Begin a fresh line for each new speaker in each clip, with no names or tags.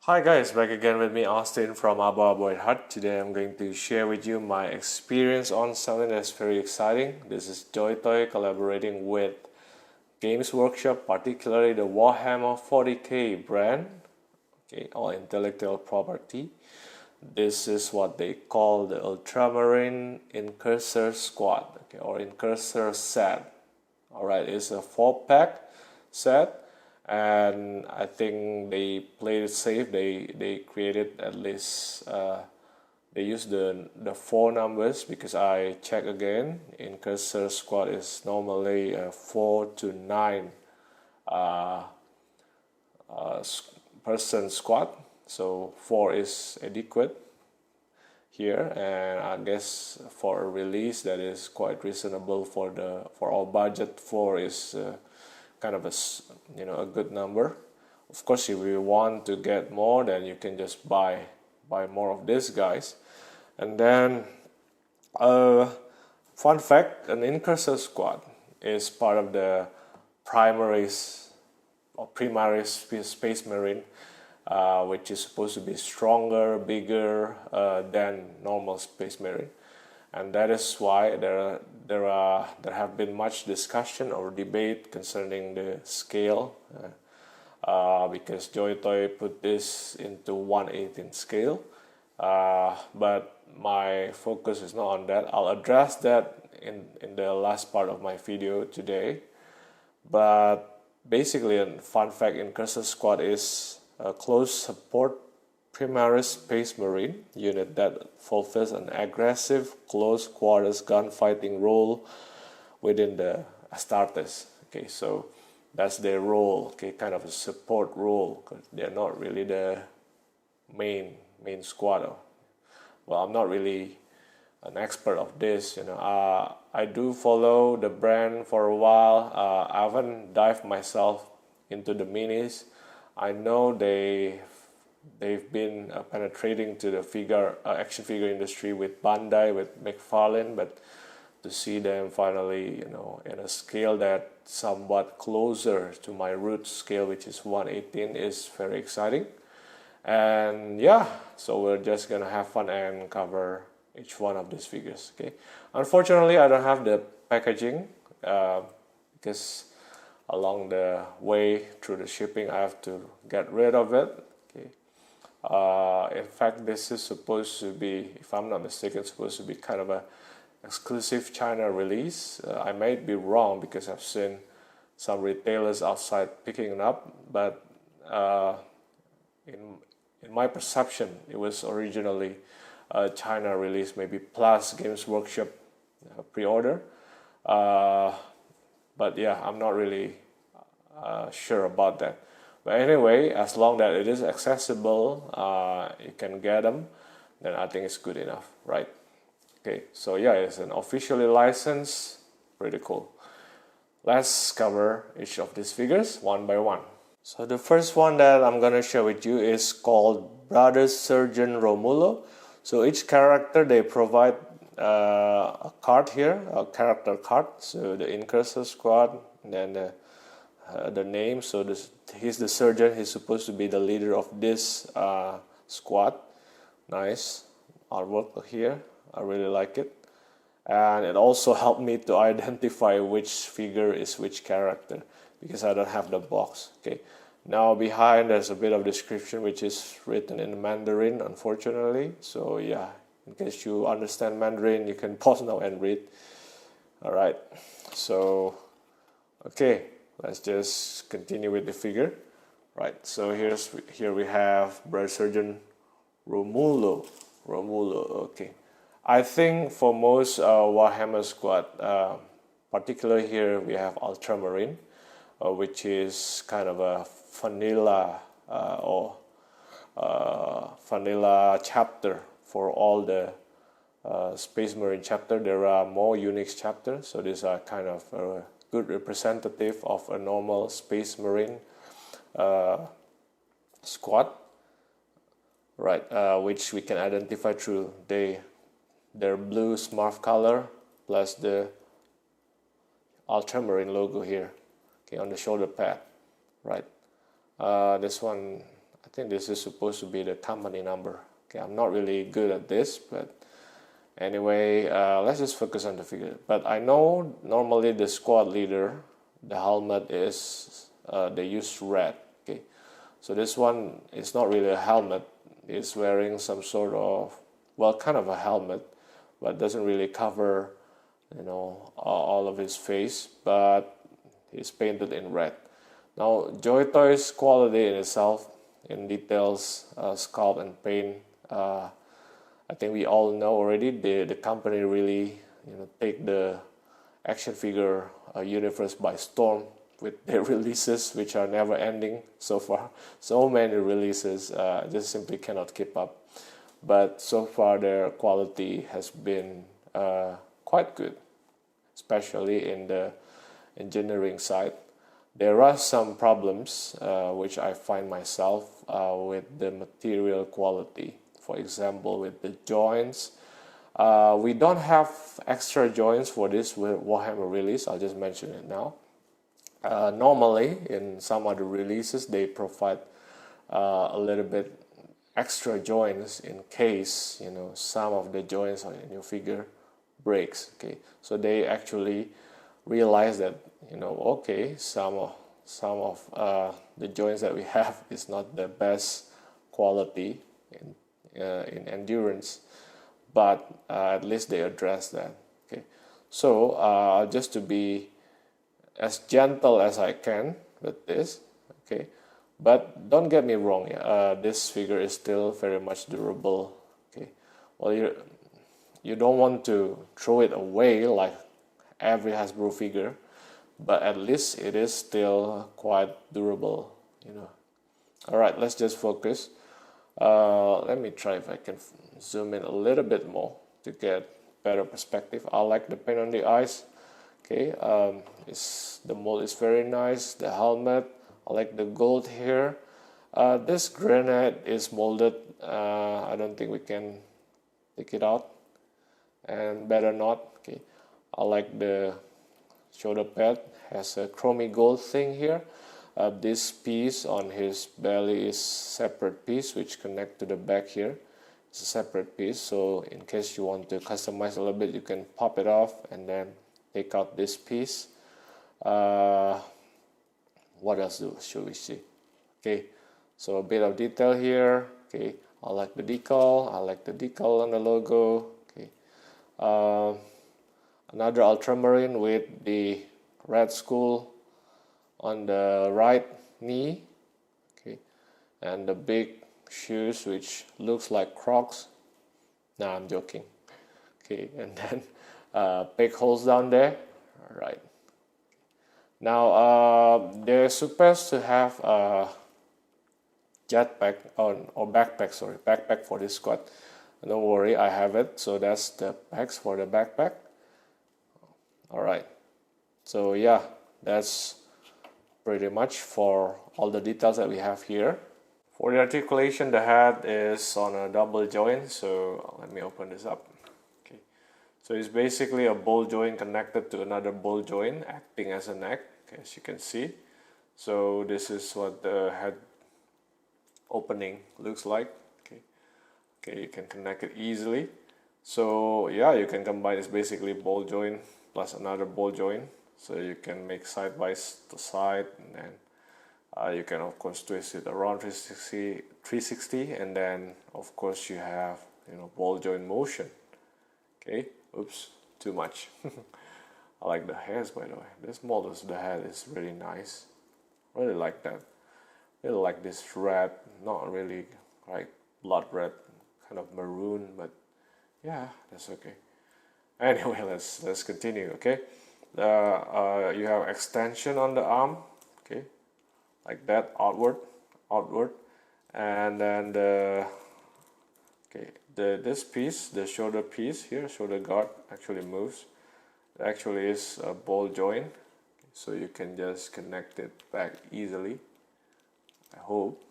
Hi guys, back again with me Austin from Abo Hut. Today I'm going to share with you my experience on something that's very exciting. This is JoyToy collaborating with Games Workshop, particularly the Warhammer 40k brand, okay, or intellectual property. This is what they call the Ultramarines Incursors squad, okay, or Incursor set. Alright, it's a 4-pack set, and I think they played it safe. They created at least they used the 4 numbers, because I check again. Incursor squad is normally a 4 to 9 person squad, so 4 is adequate here, and I guess for a release that is quite reasonable for our budget. 4 is kind of a good number. Of course, if you want to get more, then you can just buy more of these guys. And then fun fact, an Incursor squad is part of the primaries or primaries Space Marine, which is supposed to be stronger, bigger than normal Space Marine, and that is why there have been much discussion or debate concerning the scale, because JoyToy put this into 1/18 scale, but my focus is not on that. I'll address that in the last part of my video today. But basically, a fun fact, Incursor squad is a close support Primaris Space Marine unit that fulfills an aggressive close quarters gunfighting role within the Astartes. Okay, so that's their role. Okay, kind of a support role, because they're not really the main squad. Well, I'm not really an expert of this. I do follow the brand for a while. I haven't dived myself into the minis. I know they've been penetrating to the action figure industry with Bandai, with McFarlane, but to see them finally, in a scale that somewhat closer to my root scale, which is 1/18, is very exciting. And yeah, so we're just gonna have fun and cover each one of these figures. Okay, unfortunately, I don't have the packaging because along the way through the shipping, I have to get rid of it. Okay. In fact, this is supposed to be, if I'm not mistaken, supposed to be kind of a exclusive China release. I might be wrong, because I've seen some retailers outside picking it up, but in my perception, it was originally a China release, maybe plus Games Workshop pre-order. But yeah, I'm not really sure about that. But anyway, as long as it is accessible, you can get them, then I think it's good enough, right? Okay, so yeah, it's an officially licensed, pretty cool. Let's cover each of these figures one by one. So the first one that I'm gonna share with you is called Brother Surgeon Romulo. So each character, they provide a card here, a character card. So the Incursor squad, and then the name. So he's the surgeon. He's supposed to be the leader of this squad. Nice artwork here. I really like it. And it also helped me to identify which figure is which character, because I don't have the box. Okay. Now behind there's a bit of description which is written in Mandarin, unfortunately. So yeah, in case you understand Mandarin, you can pause now and read. Alright. So okay, let's just continue with the figure. Right. So here we have Brother Surgeon Romulo. Okay. I think for most Warhammer squad, particularly here we have Ultramarine, which is kind of a vanilla vanilla chapter for all the Space Marine chapter. There are more unique chapters, so these are kind of a good representative of a normal Space Marine squad, right? Which we can identify through their blue Smurf color plus the Ultramarine logo here, okay, on the shoulder pad, right? This one, I think this is supposed to be the company number. Okay, I'm not really good at this, but anyway, let's just focus on the figure. But I know normally the squad leader, the helmet is, they use red. Okay, so this one is not really a helmet. It's wearing some sort of, well, kind of a helmet, but doesn't really cover, you know, all of his face, but it's painted in red. Now, JoyToy's quality in itself, in details, sculpt and paint, I think we all know already. The company really, you know, take the action figure universe by storm with their releases, which are never ending so far. So many releases, just simply cannot keep up. But so far their quality has been quite good, especially in the engineering side. There are some problems which I find myself with the material quality. For example, with the joints. We don't have extra joints for this Warhammer release. I'll just mention it now. Normally, in some other releases, they provide a little bit extra joints in case, you know, some of the joints in your figure breaks. Okay, so they actually realize that, you know, okay, some of the joints that we have is not the best quality in endurance, but at least they address that. Okay, so just to be as gentle as I can with this, okay, but don't get me wrong, this figure is still very much durable. Okay, well, you don't want to throw it away like every Hasbro figure, but at least it is still quite durable, you know. All right, let's just focus. Let me try if I can zoom in a little bit more to get better perspective. I like the paint on the eyes. Okay, the mold is very nice. The helmet, I like the gold here. This grenade is molded. I don't think we can take it out, and better not. Okay, I like the shoulder pad, has a chromy gold thing here. This piece on his belly is separate piece which connect to the back here. It's a separate piece, so in case you want to customize a little bit, you can pop it off and then take out this piece. What else should we see? Okay, so a bit of detail here. Okay, I like the decal. I like the decal on the logo. Okay, another Ultramarine with the red skull on the right knee. Okay, and the big shoes which looks like Crocs. Nah, I'm joking. Okay, and then big holes down there. All right. Now they're supposed to have a jetpack or backpack. Sorry, backpack for this squad. Don't worry, I have it. So that's the packs for the backpack. All right. So yeah, that's pretty much for all the details that we have here. For the articulation, the head is on a double joint. So let me open this up. Okay. So it's basically a ball joint connected to another ball joint, acting as a neck, as you can see. So this is what the head opening looks like. Okay. Okay, you can connect it easily. So yeah, you can combine this basically ball joint plus another ball joint. So you can make side by side, and then you can of course twist it around 360, and then of course you have, you know, ball joint motion. Okay, oops, too much. I like the hairs, by the way. This model of the head is really nice. Really like that. Really like this red, not really like blood red, kind of maroon, but yeah, that's okay. Anyway, let's continue. Okay. You have extension on the arm, okay, like that, outward, and then this piece, the shoulder piece here, shoulder guard, actually moves. It actually is a ball joint, so you can just connect it back easily, I hope.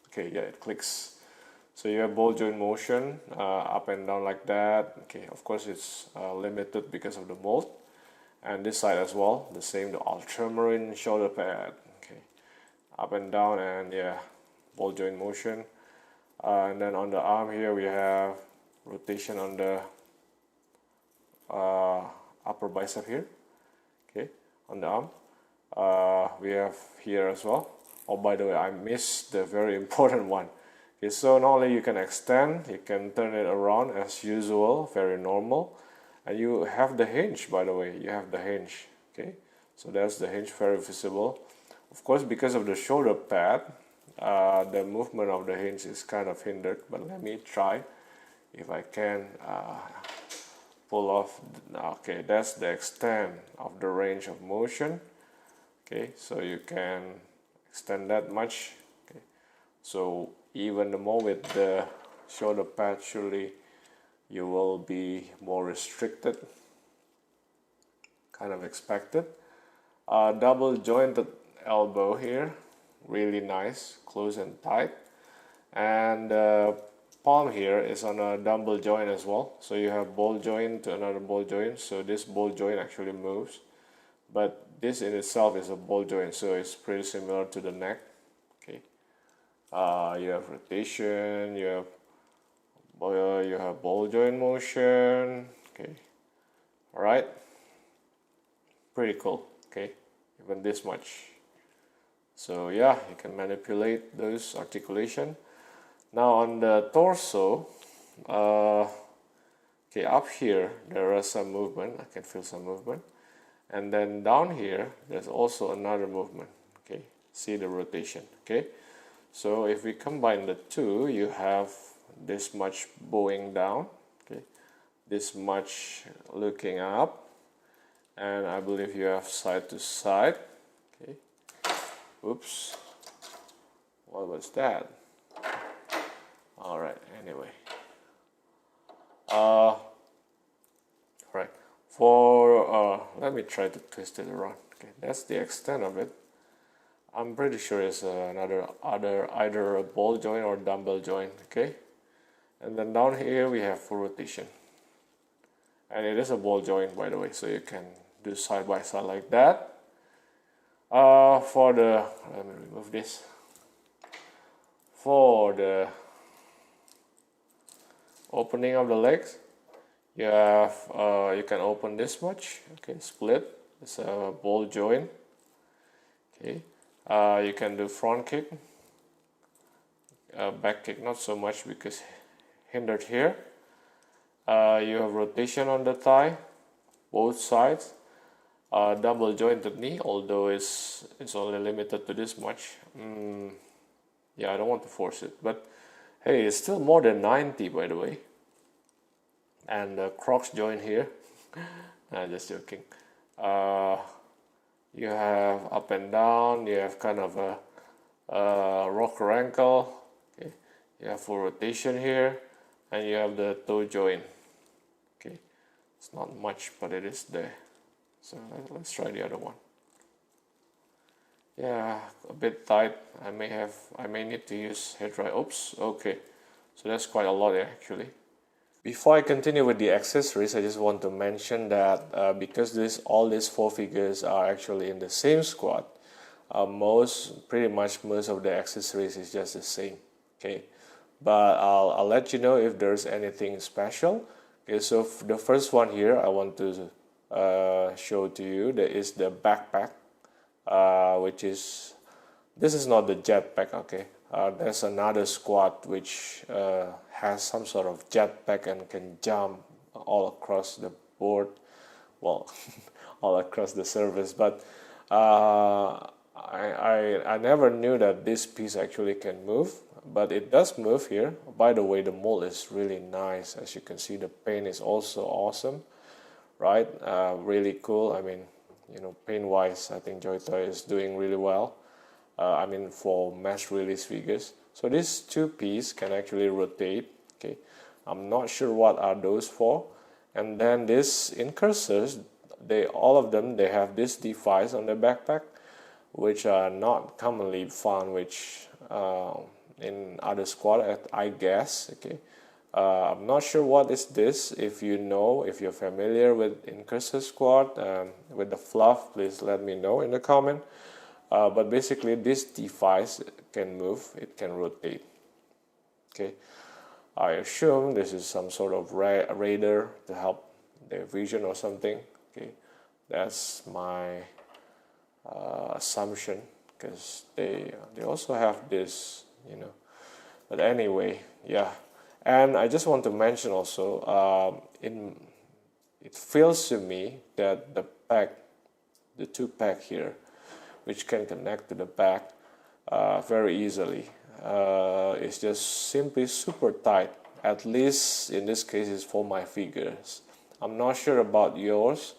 Okay, yeah, it clicks. So you have ball joint motion, up and down like that. Okay, of course it's limited because of the mold. And this side as well, the same, the Ultramarine shoulder pad. Okay, up and down, and yeah, ball joint motion. And then on the arm here we have rotation on the upper bicep here, okay, on the arm. We have here as well. Oh, by the way, I missed the very important one. Okay, so not only you can extend, you can turn it around as usual, very normal. And you have the hinge, by the way, you have the hinge, okay. So that's the hinge, very visible. Of course, because of the shoulder pad, the movement of the hinge is kind of hindered, but let me try if I can pull off. Okay, that's the extent of the range of motion. Okay, so you can extend that much. Okay, so even the more with the shoulder pad, surely you will be more restricted, kind of expected. Double jointed elbow here, really nice, close and tight. And palm here is on a double joint as well, so you have ball joint to another ball joint, so this ball joint actually moves, but this in itself is a ball joint, so it's pretty similar to the neck. Okay, you have rotation, you have ball joint motion. Okay, all right, pretty cool. Okay, even this much. So yeah, you can manipulate those articulation. Now on the torso, okay, up here there is some movement. I can feel some movement, and then down here there's also another movement. Okay, see the rotation. Okay, so if we combine the two, you have this much bowing down. Okay, this much looking up, and I believe you have side to side. Okay. Oops, what was that? All right, anyway. Right, for let me try to twist it around. Okay, that's the extent of it. I'm pretty sure it's either a ball joint or dumbbell joint. Okay, and then down here we have full rotation, and it is a ball joint, by the way, so you can do side by side like that. Let me remove this. For the opening of the legs, you have you can open this much. Okay, split. It's a ball joint. Okay, you can do front kick, back kick not so much because hindered here. You have rotation on the thigh, both sides. Double jointed knee, although it's only limited to this much. Yeah, I don't want to force it, but hey, it's still more than 90, by the way. And the Crocs joint here. Nah, just joking. You have up and down. You have kind of a rocker ankle. Okay. You have full rotation here, and you have the toe joint. Okay, it's not much, but it is there. So let's try the other one. Yeah, a bit tight. I may need to use hair dry. Oops. Okay, so that's quite a lot actually. Before I continue with the accessories, I just want to mention that because all these four figures are actually in the same squad, pretty much most of the accessories is just the same. Okay, but I'll let you know if there's anything special. Okay, so the first one here I want to show to you, that is the backpack, this is not the jetpack. Okay, there's another squad which has some sort of jetpack and can jump all across the board, well, all across the surface. But I never knew that this piece actually can move, but it does move here. By the way, the mold is really nice. As you can see, the paint is also awesome. Right, really cool. I mean, you know, paint wise, I think JoyToy is doing really well. I mean, for mass release figures. So this two piece can actually rotate. Okay, I'm not sure what are those for. And then this Incursors, all of them have this device on their backpack, which are not commonly found, which in other squad, I guess. Okay. I'm not sure what is this. If you know, if you're familiar with Incursor squad, with the fluff, please let me know in the comment. but basically this device can move, it can rotate. Okay, I assume this is some sort of radar to help their vision or something. Okay, that's my assumption, because they also have this, you know. But anyway, yeah. And I just want to mention also, it feels to me that the two pack here, which can connect to the back very easily, is just simply super tight. At least in this case, it's for my figures. I'm not sure about yours,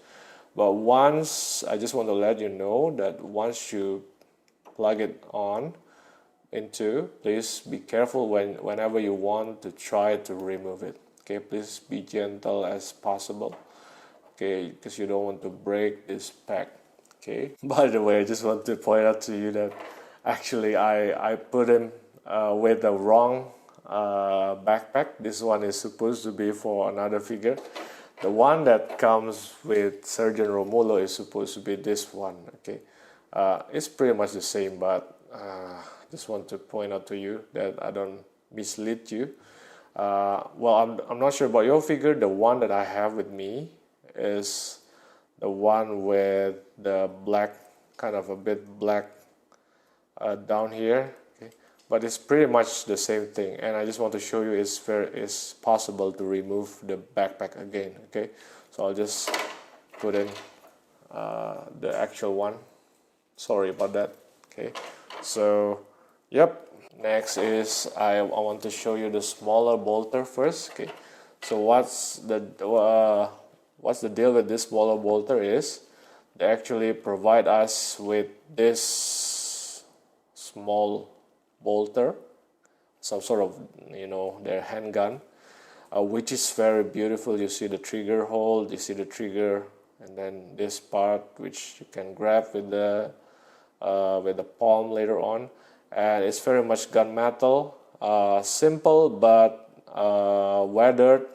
but I just want to let you know that once you plug it on into, please be careful whenever you want to try to remove it. Okay, please be gentle as possible. Okay, because you don't want to break this pack. Okay. By the way, I just want to point out to you that actually I put him with the wrong backpack. This one is supposed to be for another figure. The one that comes with Sergeant Romulo is supposed to be this one. Okay, it's pretty much the same, but just want to point out to you that I don't mislead you. Well, I'm not sure about your figure. The one that I have with me is the one with the black, kind of a bit black down here. Okay, but it's pretty much the same thing. And I just want to show you it's possible to remove the backpack again. Okay, so I'll just put in the actual one. Sorry about that. Okay, so yep. Next is I want to show you the smaller bolter first. Okay, so what's the deal with this smaller bolter is they actually provide us with this small bolter, some sort of, you know, their handgun, which is very beautiful. You see the trigger hole, you see the trigger, and then this part which you can grab with the palm later on. And it's very much gunmetal, simple but weathered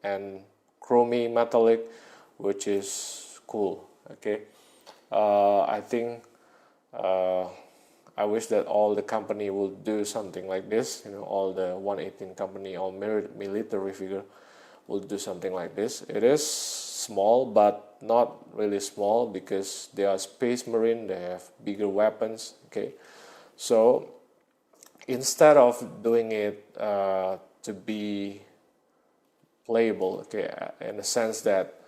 and chromy metallic, which is cool. Okay, I think I wish that all the company would do something like this. You know, all the 118 company, all military figure will do something like this. It is small, but not really small, because they are Space Marine. They have bigger weapons. Okay. So instead of doing it to be playable, okay, in the sense that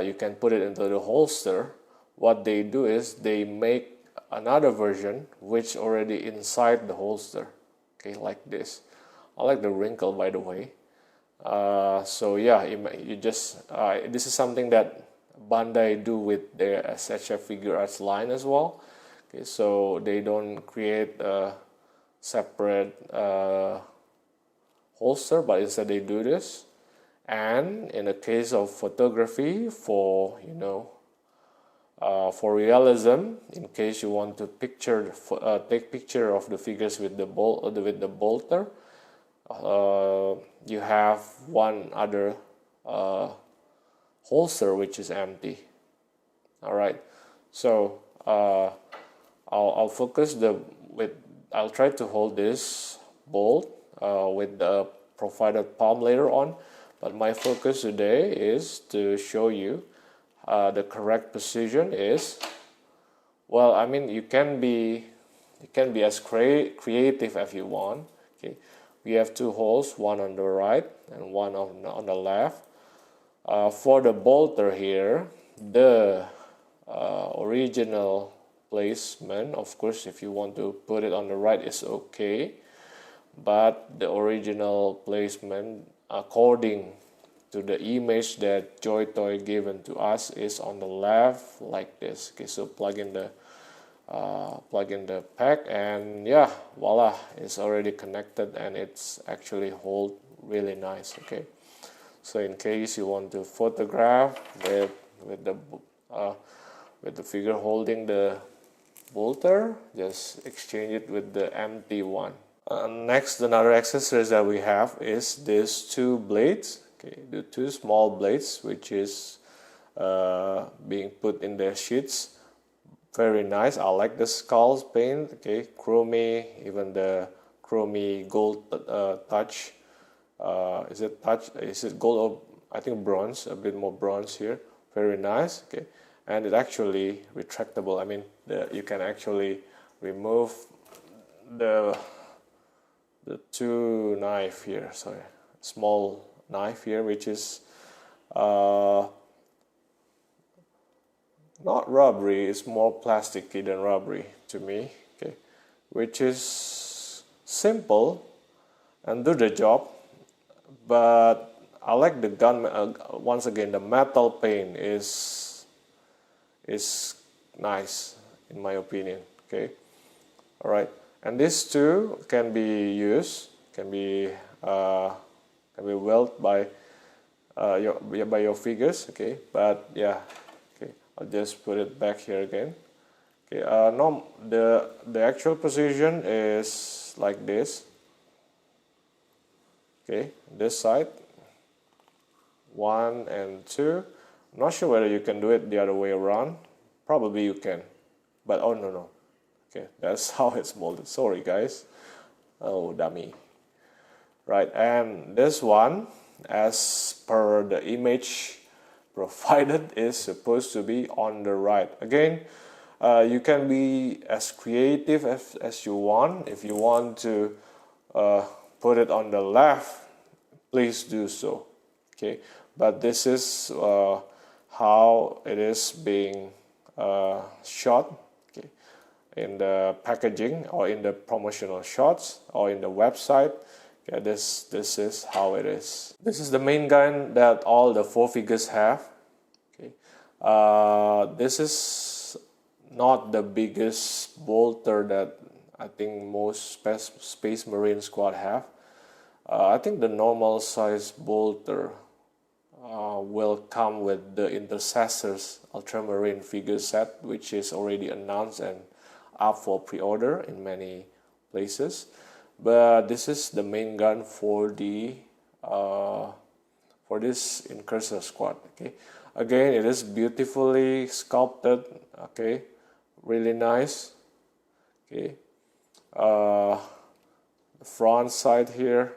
you can put it into the holster, what they do is they make another version which already inside the holster. Okay, like this. I like the wrinkle, by the way. So yeah, you just this is something that Bandai do with their SHF Figure Arts line as well. Okay, so they don't create a separate holster, but instead they do this. And in the case of photography, for for realism, in case you want to take picture of the figures with the bolter, you have one other holster which is empty. All right, so I'll focus I'll try to hold this bolt with the provided palm later on, but my focus today is to show you the correct position is. Well, I mean, you can be as creative as you want. Okay, we have two holes, one on the right and one on the left. For the bolter here, the original placement, of course, if you want to put it on the right, is okay, but the original placement, according to the image that JoyToy given to us, is on the left, like this. Okay, so plug in the pack, and yeah, voila, it's already connected, and it's actually hold really nice. Okay, so in case you want to photograph with the figure holding the bolter, just exchange it with the empty one. Next, another accessories that we have is these two blades. Okay, the two small blades which is being put in the sheets Very nice. I like the skulls paint. Okay, chromey, even the chromey gold touch. Is it touch? Is it gold or I think bronze? A bit more bronze here. Very nice. Okay, and it actually retractable. I mean, you can actually remove the two knife here. Sorry, small knife here, which is not rubbery. It's more plasticky than rubbery to me. Okay, which is simple and do the job. But I like the gun. Once again, the metal paint is nice in my opinion. Okay, all right, and these two can be used, can be welded by your figures. Okay, but yeah, okay, I'll just put it back here again. Okay, no, the actual position is like this. Okay, this side, 1 and 2. I'm not sure whether you can do it the other way around. Probably you can, but oh no. Okay, that's how it's molded. Sorry guys. Oh dummy. Right, and this one, as per the image provided, is supposed to be on the right. Again, you can be as creative as you want. If you want to put it on the left, please do so. Okay, but this is how it is being shot. Okay, in the packaging or in the promotional shots or in the website. Okay, this is how it is. This is the main gun that all the 4 figures have. Okay, this is not the biggest bolter that I think most Space Marine squad have. I think the normal size bolter will come with the Intercessors Ultramarine figure set, which is already announced and up for pre-order in many places. But this is the main gun for the for this Incursor squad. Okay, again, it is beautifully sculpted. Okay, really nice. Okay, the front side here,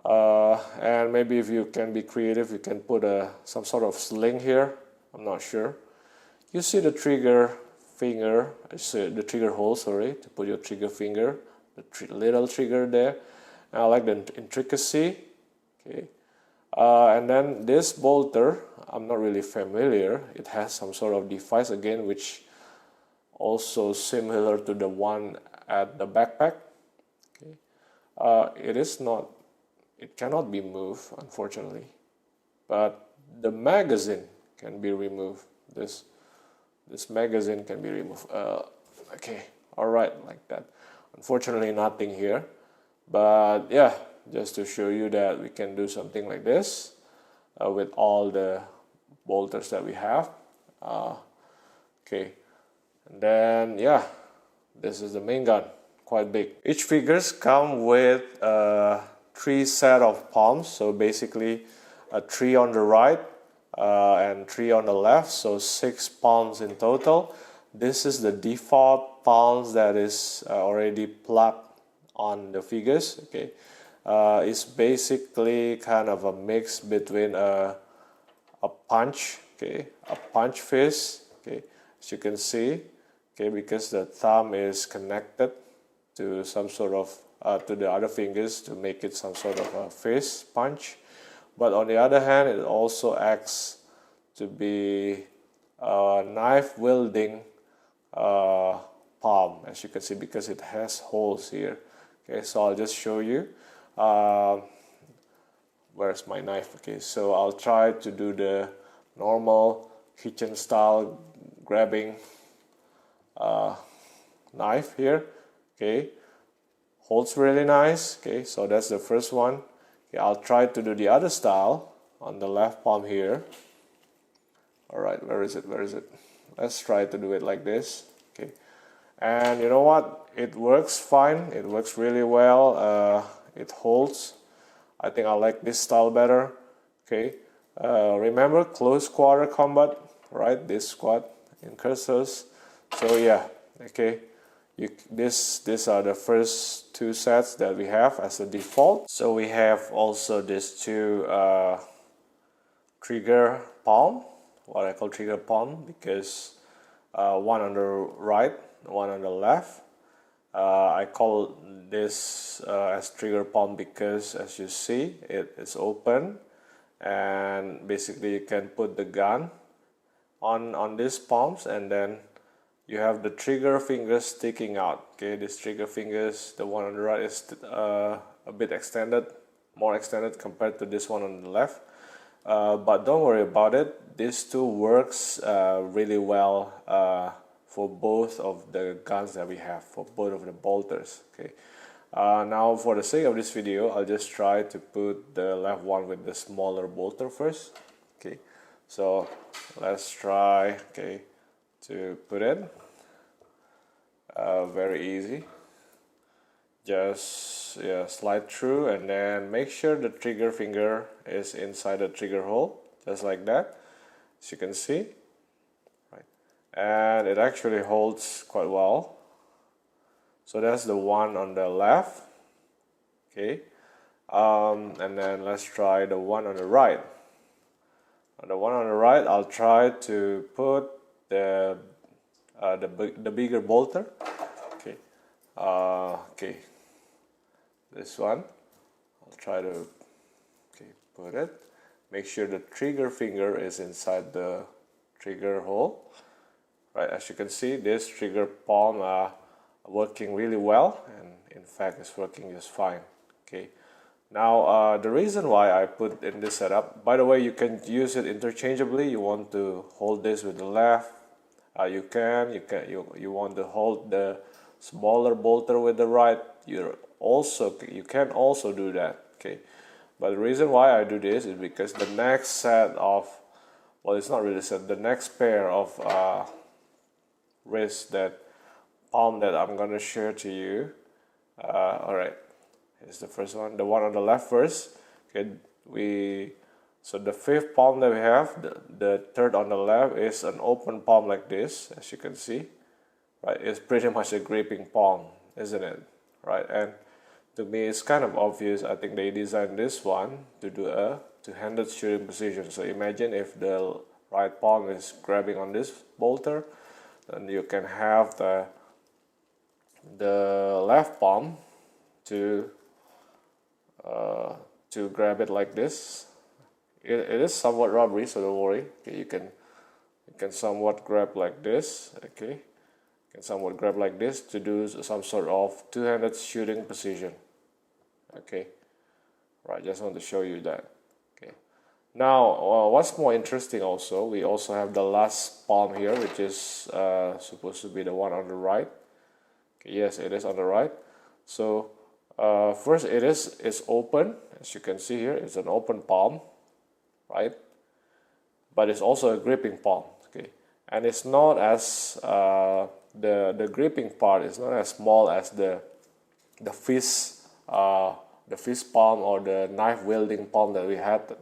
and maybe if you can be creative, you can put some sort of sling here. I'm not sure. You see the trigger finger, the trigger hole. Sorry, to put your trigger finger, the little trigger there. And I like the intricacy. Okay, and then this bolter, I'm not really familiar. It has some sort of device again, which also similar to the one at the backpack. Okay, it cannot be moved, unfortunately, but the magazine can be removed. This magazine can be removed. Okay, all right, like that. Unfortunately, nothing here, but yeah, just to show you that we can do something like this with all the bolters that we have. Okay, and then yeah, this is the main gun, quite big. Each figures come with 3 set of palms, so basically 3 on the right and 3 on the left, so 6 palms in total. This is the default palms that is already plugged on the figures. Okay, it's basically kind of a mix between a punch, okay, a punch fist, okay, as you can see, okay, because the thumb is connected to some sort of to the other fingers to make it some sort of a fist punch. But on the other hand, it also acts to be a knife wielding palm, as you can see, because it has holes here. Okay, so I'll just show you. Where's my knife? Okay, so I'll try to do the normal kitchen style grabbing knife here. Okay, holds really nice. Okay, so that's the first one. Okay, I'll try to do the other style on the left palm here. All right, where is it? Let's try to do it like this. Okay, and you know what? It works fine. It works really well. It holds. I think I like this style better. Okay, remember close quarter combat, right? This squad Incursors. So yeah, okay, these are the first two sets that we have as a default. So we have also these two trigger palm, what I call trigger palm, because one on the right, one on the left. I call this as trigger palm because, as you see, it is open, and basically you can put the gun on these palms, and then you have the trigger fingers sticking out. Okay, these trigger fingers, the one on the right is a bit extended, more extended compared to this one on the left. But don't worry about it. This tool works really well for both of the guns that we have, for both of the bolters. Okay. Now, for the sake of this video, I'll just try to put the left one with the smaller bolter first. Okay. So let's try. Okay. To put it. Very easy. Just slide through, and then make sure the trigger finger is inside the trigger hole, just like that, as you can see. Right. And it actually holds quite well. So that's the one on the left. Okay. And then let's try the one on the right. On the one on the right, I'll try to put the bigger bolter. Okay. Okay. This one, I'll try to put it. Make sure the trigger finger is inside the trigger hole. Right, as you can see, this trigger palm are working really well, and in fact, it's working just fine. Okay. Now, the reason why I put in this setup, by the way, you can use it interchangeably. You want to hold this with the left, you want to hold the smaller bolter with the right. You can also do that. Okay, but the reason why I do this is because the next set of, well, it's not really set, the next pair of wrist palm that I'm gonna share to you. All right, here's the first one, the one on the left first. Okay, so the fifth palm that we have, the third on the left, is an open palm like this, as you can see. Right, it's pretty much a gripping palm, isn't it? Right, and to me it's kind of obvious. I think they designed this one to do a two-handed shooting position. So imagine if the right palm is grabbing on this bolter, then you can have the left palm to grab it like this. It is somewhat rubbery, so don't worry. Okay, you can somewhat grab like this. Okay, you can somewhat grab like this to do some sort of two-handed shooting position. Okay, right. Just want to show you that. Okay. Now, what's more interesting also, we also have the last palm here, which is supposed to be the one on the right. Okay, yes, it is on the right. So first, it's open, as you can see here. It's an open palm, right? But it's also a gripping palm. Okay, and it's not as the gripping part is not as small as the fist palm or the knife wielding palm that we had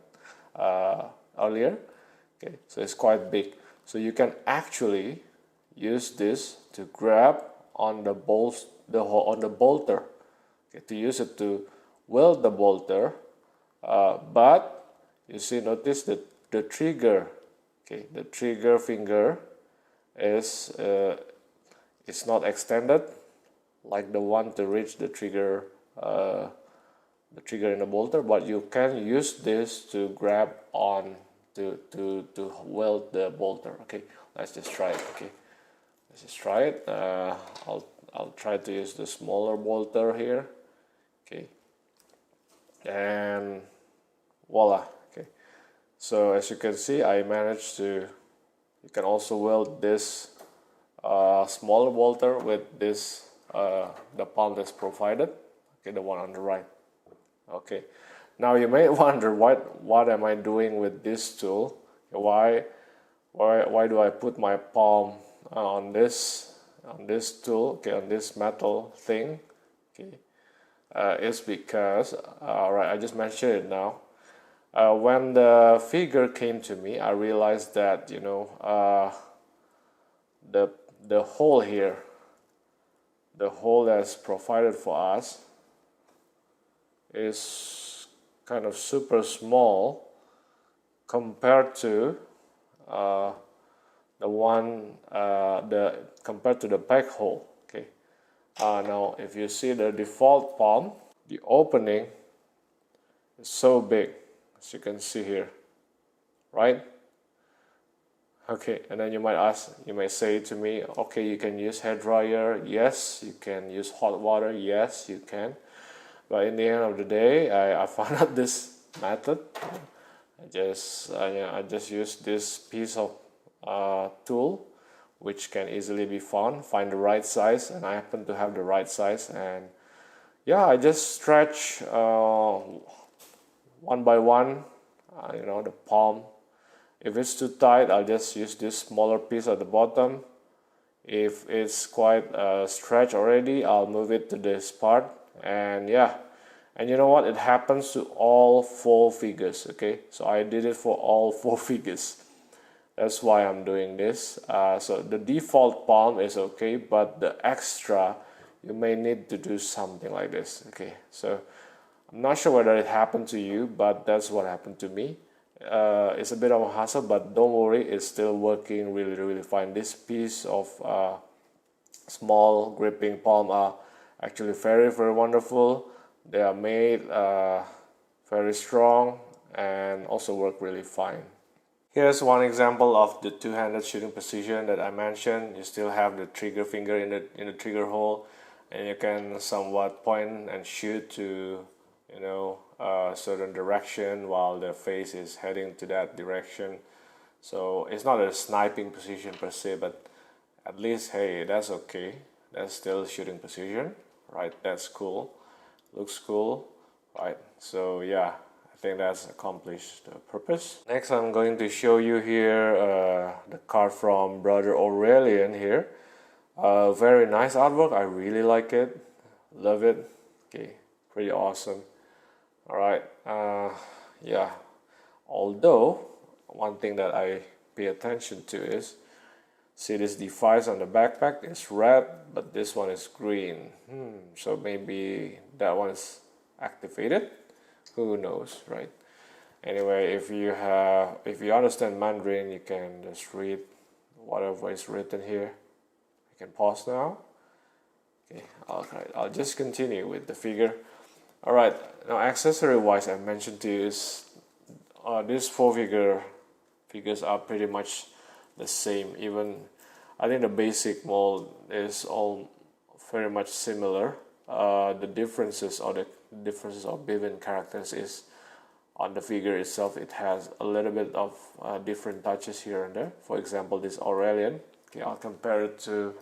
earlier. Okay, so it's quite big. So you can actually use this to grab on the bolter. Okay, to use it to wield the bolter, but you see, notice that the trigger, okay, the trigger finger is not extended like the one to reach the trigger in the bolter, but you can use this to grab on to weld the bolter. Okay, let's just try it. Okay, let's just try it. I'll try to use the smaller bolter here. Okay, and voila. Okay, so as you can see, I managed to. You can also weld this smaller bolter with this the palm that's provided. Okay, the one on the right. Okay, now you may wonder what am I doing with this tool? Why do I put my palm on this tool? Okay, on this metal thing. Okay, it's because right, I just mentioned it now. When the figure came to me, I realized that the the hole here, the hole that's provided for us is kind of super small compared to compared to the back hole. Okay. Now if you see the default palm, the opening is so big, as you can see here, right? Okay, and then you might say to me, okay, you can use hair dryer. Yes, you can use hot water. Yes, you can. But in the end of the day, I found out this method. I just use this piece of tool, which can easily be found. Find the right size, and I happen to have the right size. And yeah, I just stretch one by one, the palm. If it's too tight, I'll just use this smaller piece at the bottom. If it's quite stretched already, I'll move it to this part. And yeah, and you know what? It happens to all 4 figures. Okay, so I did it for all 4 figures. That's why I'm doing this. So the default palm is okay, but the extra, you may need to do something like this. Okay, so I'm not sure whether it happened to you, but that's what happened to me. It's a bit of a hassle, but don't worry, it's still working really fine. This piece of small gripping palm are actually very wonderful. They are made very strong and also work really fine. Here's one example of the two-handed shooting position that I mentioned. You still have the trigger finger in the trigger hole, and you can somewhat point and shoot to a certain direction while the face is heading to that direction. So it's not a sniping position per se, but at least, hey, that's okay. That's still shooting position, right? That's cool. Looks cool, right? So yeah, I think that's accomplished the purpose. Next, I'm going to show you here the card from Brother Aurelian here. Very nice artwork. I really like it. Love it. Okay, pretty awesome. Alright, yeah, although one thing that I pay attention to is, see this device on the backpack is red, but this one is green. So maybe that one is activated, who knows, right? Anyway, if you understand Mandarin, you can just read whatever is written here. You can pause now. Okay, alright, I'll just continue with the figure. Alright, now accessory wise, I mentioned to you is these 4 figures are pretty much the same. Even I think the basic mold is all very much similar. The differences of built-in characters is on the figure itself. It has a little bit of different touches here and there. For example, this Aurelian. Okay, I'll compare it to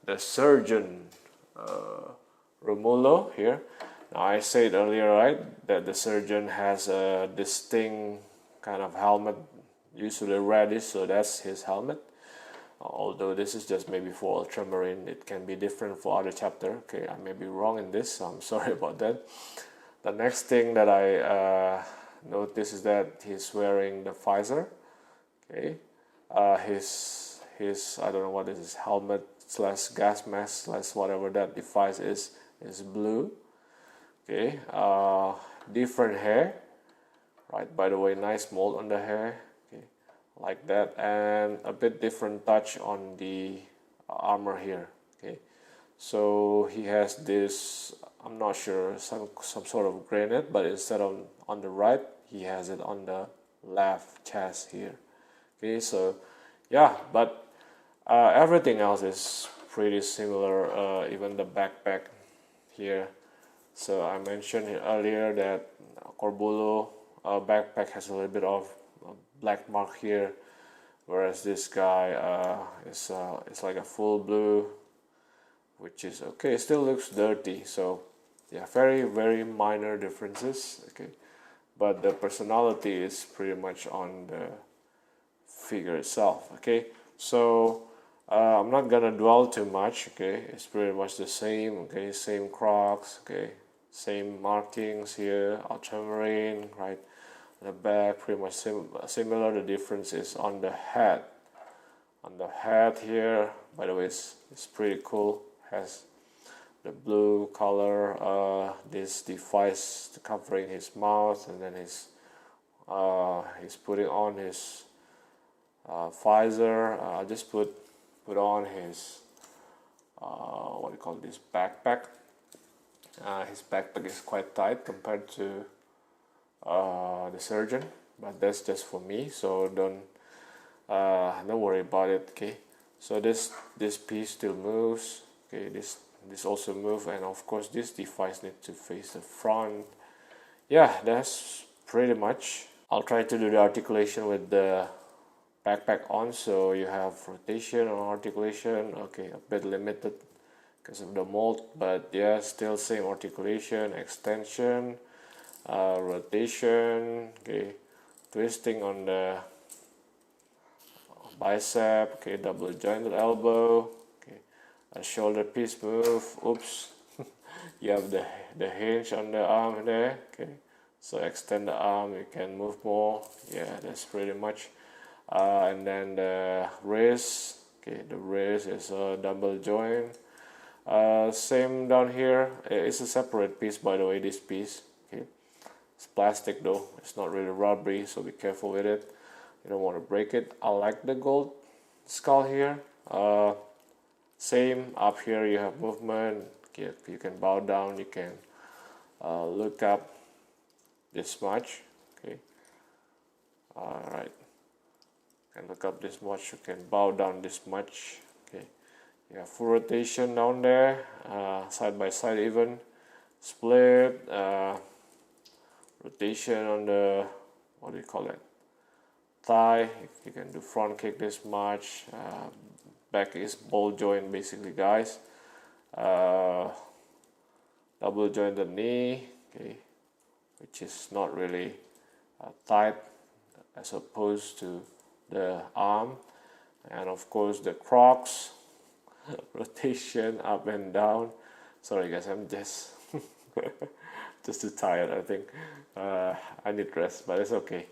the Surgeon Romulo here. Now I said earlier, right, that the Surgeon has a distinct kind of helmet, usually reddish, so that's his helmet. Although this is just maybe for Ultramarine, it can be different for other chapter. Okay, I may be wrong in this, so I'm sorry about that. The next thing that I notice is that he's wearing the visor. Okay, his I don't know what this is, helmet slash gas mask slash whatever that device is blue. Okay, different hair, right? By the way, nice mold on the hair. Okay, like that, and a bit different touch on the armor here. Okay, so he has this, I'm not sure, some sort of granite, but instead of on the right, he has it on the left chest here. Okay, so yeah, but everything else is pretty similar, even the backpack here. So I mentioned earlier that Corbulo backpack has a little bit of a black mark here, whereas this guy it's like a full blue, which is okay. It still looks dirty. So yeah, very minor differences. Okay, but the personality is pretty much on the figure itself. Okay, so I'm not gonna dwell too much. Okay, it's pretty much the same. Okay, same Crocs. Okay, same markings here, ultramarine, right? The back pretty much similar. The difference is on the head, On the head here, by the way, it's pretty cool. Has the blue color. This device covering his mouth, and then he's putting on his visor. I'll just put on his what do you call this, backpack. His backpack is quite tight compared to the surgeon, but that's just for me, so don't worry about it. Okay, so this piece still moves. Okay, this also moves, and of course this device needs to face the front. Yeah, that's pretty much. I'll try to do the articulation with the backpack on, so you have rotation or articulation. Okay, a bit limited because of the mold, but yeah, still same articulation, extension, rotation. Okay, twisting on the bicep. Okay, double jointed elbow. Okay, a shoulder piece move. Oops. You have the hinge on the arm there. Okay, so extend the arm, you can move more. Yeah, that's pretty much. And then the wrist. Okay, the wrist is a double joint. Same down here. It's a separate piece, by the way, this piece. Okay, it's plastic though, it's not really rubbery, so be careful with it. You don't want to break it. I like the gold skull here. Same up here, you have movement. Okay, you can bow down, you can look up this much. Okay, alright, you can look up this much, you can bow down this much. Okay, you have full rotation down there, side by side even, split, rotation on the, what do you call it, thigh. You can do front kick this much. Back is ball joint basically, guys. Double jointed knee. Okay, which is not really tight as opposed to the arm. And of course the Crocs. Rotation up and down. Sorry guys, I'm just just too tired. I think I need rest, but it's okay.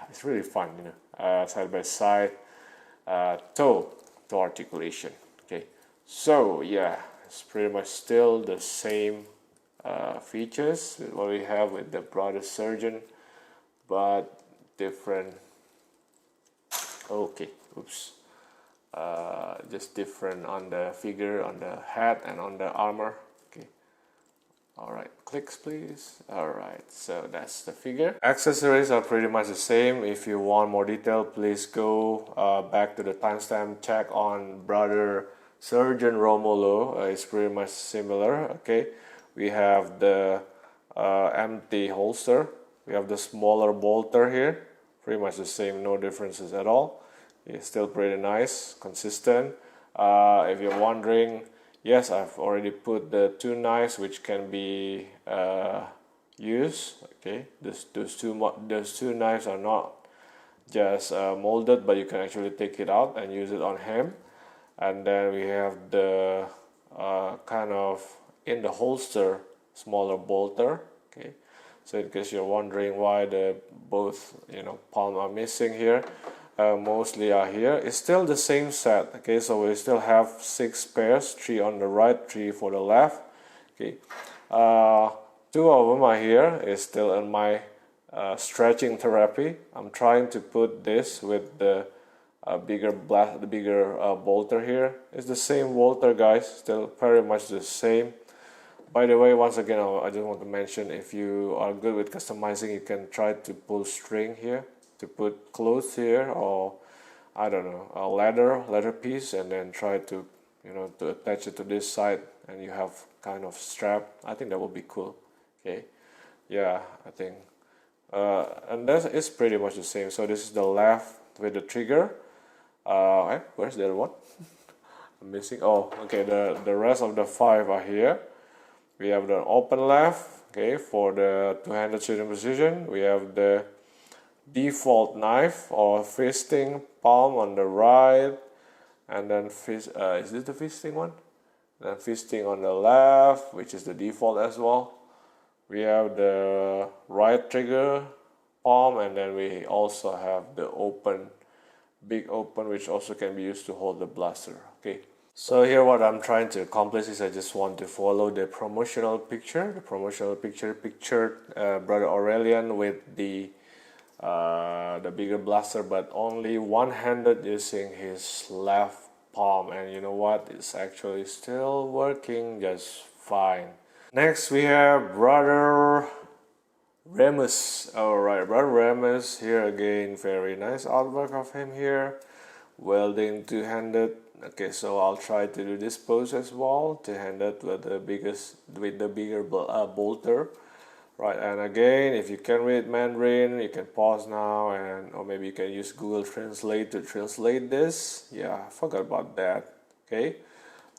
It's really fun, you know. Side by side, toe articulation. Okay, so yeah, it's pretty much still the same features with what we have with the brother surgeon, but different. Okay, oops. Just different on the figure, on the hat, and on the armor. Okay, alright, clicks please. Alright, so that's the figure. Accessories are pretty much the same. If you want more detail, please go back to the timestamp, check on brother surgeon Romulo. It's pretty much similar. Okay, we have the empty holster, we have the smaller bolter here, pretty much the same, no differences at all. It's still pretty nice, consistent. If you're wondering, yes, I've already put the two knives which can be used. Okay, those two knives are not just molded, but you can actually take it out and use it on him. And then we have the kind of in the holster smaller bolter. Okay, so in case you're wondering why the both palm are missing here. Mostly are here. It's still the same set. Okay, so we still have 6 pairs, 3 on the right, 3 for the left. Okay, 2 of them are here. It's still in my stretching therapy. I'm trying to put this with the bigger bolter here. It's the same bolter, guys, still very much the same. By the way, once again, I just want to mention, if you are good with customizing, you can try to pull string here to put clothes here, or I don't know, a leather piece, and then try to to attach it to this side, and you have kind of strap. I think that would be cool. Okay, yeah, I think and that is pretty much the same. So this is the left with the trigger. Where's the other one? I'm missing. Oh, okay, the rest of the 5 are here. We have the open left, okay, for the two-handed shooting position. We have the default knife or fisting palm on the right, and then is this the fisting one? Then fisting on the left, which is the default as well. We have the right trigger palm, and then we also have the open big open, which also can be used to hold the blaster. Okay, so here what I'm trying to accomplish is I just want to follow the promotional picture. The promotional picture pictured Brother Aurelian with the bigger blaster, but only one-handed using his left palm, and you know what, it's actually still working just fine. Next we have Brother Remus. Alright, Brother Remus here again, very nice artwork of him here, welding two-handed. Okay, so I'll try to do this pose as well, two-handed with the bigger bolter. Right, and again, if you can read Mandarin, you can pause now, and or maybe you can use Google Translate to translate this. Yeah, I forgot about that. Okay,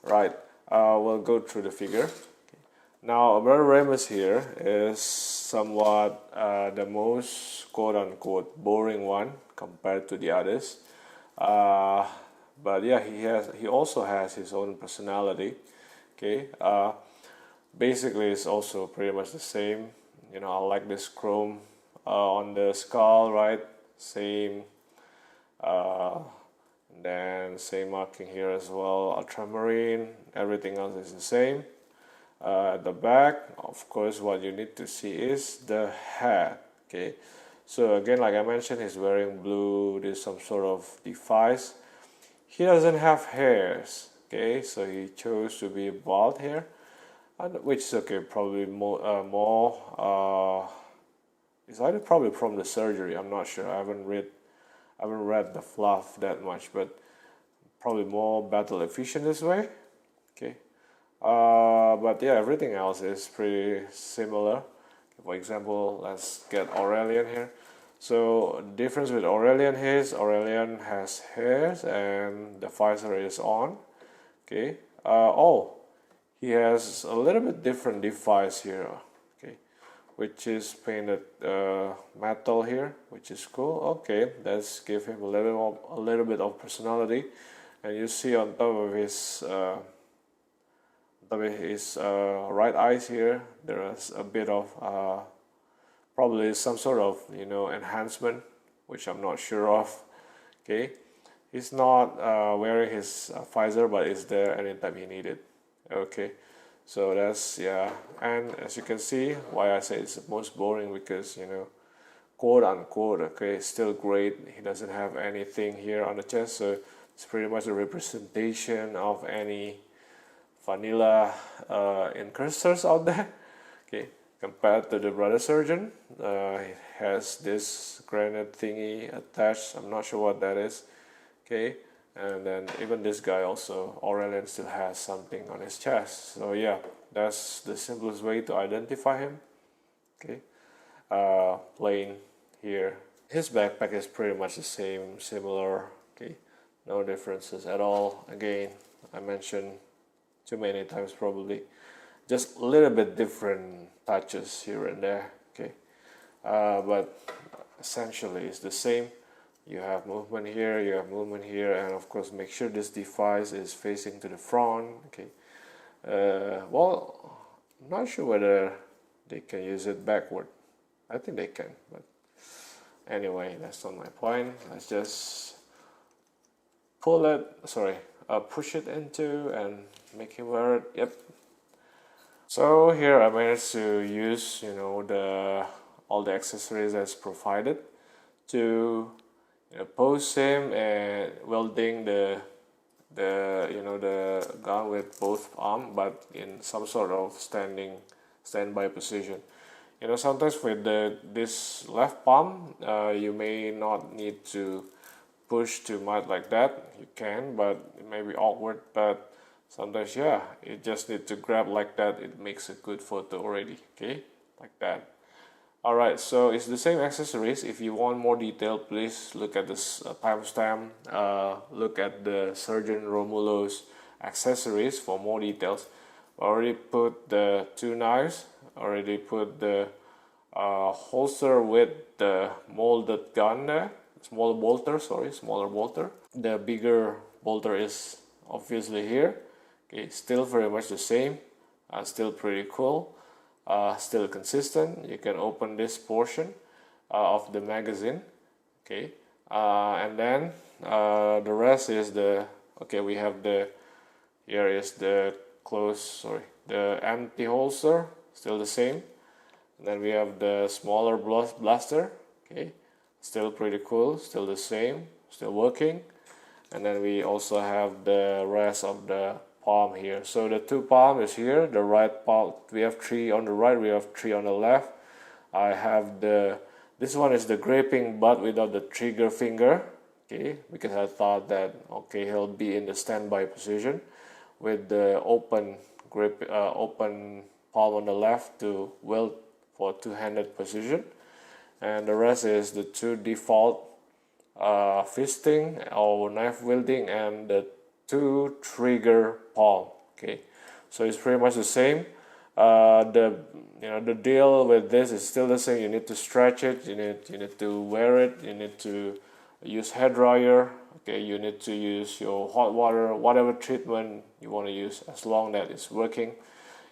right. We'll go through the figure. Okay. Now, Brother Remus here is somewhat the most quote-unquote boring one compared to the others. But yeah, he also has his own personality. Okay. Basically, it's also pretty much the same. You know, I like this chrome on the skull, right? Same. Then same marking here as well. Ultramarine. Everything else is the same. At the back, of course, what you need to see is the hat. Okay. So again, like I mentioned, he's wearing blue. There's some sort of device. He doesn't have hairs. Okay, so he chose to be bald here. Which is okay, probably it's either probably from the surgery. I'm not sure. I haven't read the fluff that much, but probably more battle efficient this way. Okay, but yeah, everything else is pretty similar. For example, let's get Aurelian here. So the difference with Aurelian is Aurelian has hairs and the visor is on. Okay. He has a little bit different device here, okay, which is painted metal here, which is cool. Okay, let's give him a little bit of personality, and you see on top of his right eyes here, there is a bit of probably some sort of enhancement, which I'm not sure of. Okay, he's not wearing his visor, but it's there anytime he need it. Okay, so that's, yeah, and as you can see, why I say it's the most boring, because quote unquote, okay, it's still great. He doesn't have anything here on the chest, so it's pretty much a representation of any vanilla incursors out there. Okay, compared to the Brother Surgeon, he has this granite thingy attached. I'm not sure what that is. Okay. And then even this guy also, Aurelian, still has something on his chest. So yeah, that's the simplest way to identify him. Okay, plain here. His backpack is pretty much the same, similar. Okay, no differences at all. Again, I mentioned too many times probably. Just a little bit different touches here and there. Okay, but essentially it's the same. You have movement here, you have movement here, and of course make sure this device is facing to the front. Okay. Well, I'm not sure whether they can use it backward. I think they can, but anyway, that's not my point. Let's just push it into and make him wear it. Yep. So here I managed to use all the accessories that's provided to pose him and welding the gun with both arms, but in some sort of standby position. Sometimes with this left palm, you may not need to push too much like that. You can, but it may be awkward. But sometimes, yeah, you just need to grab like that. It makes a good photo already. Okay, like that. Alright, so it's the same accessories. If you want more detail, please look at this timestamp. Look at the Surgeon Romulo's accessories for more details. Already put the two knives. Already put the holster with the molded gun there. Smaller bolter. The bigger bolter is obviously here. Okay, still very much the same. Still pretty cool. Still consistent. You can open this portion of the magazine. Okay, And then the rest is the, okay, we have the, here is the the empty holster, still the same. And then we have the smaller blaster, okay, still pretty cool, still the same, still working. And then we also have the rest of the palm here. So the 2 palm is here, the right palm, we have 3 on the right, we have 3 on the left. I have this one is the gripping but without the trigger finger, okay, because I thought that, okay, he'll be in the standby position with the open grip, open palm on the left to wield for 2-handed position. And the rest is the 2 default fisting or knife wielding and the 2 trigger palm, okay. So it's pretty much the same. The deal with this is still the same. You need to stretch it, you need to wear it, you need to use hair dryer, okay, you need to use your hot water, whatever treatment you want to use, as long that it's working.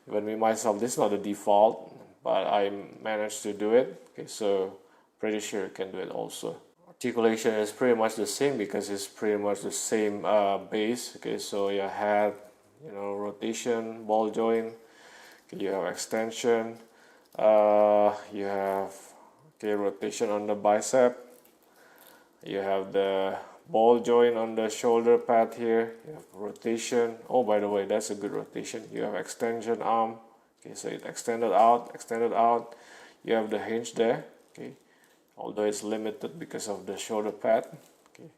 Even me myself, this is not the default, but I managed to do it, okay, so pretty sure you can do it also. Articulation is pretty much the same because it's pretty much the same base, okay. So you have, rotation, ball joint, okay, you have extension, you have, okay, rotation on the bicep, you have the ball joint on the shoulder pad here, you have rotation. Oh, by the way, that's a good rotation. You have extension arm, okay, so it extended out. You have the hinge there, okay, although it's limited because of the shoulder pad, okay.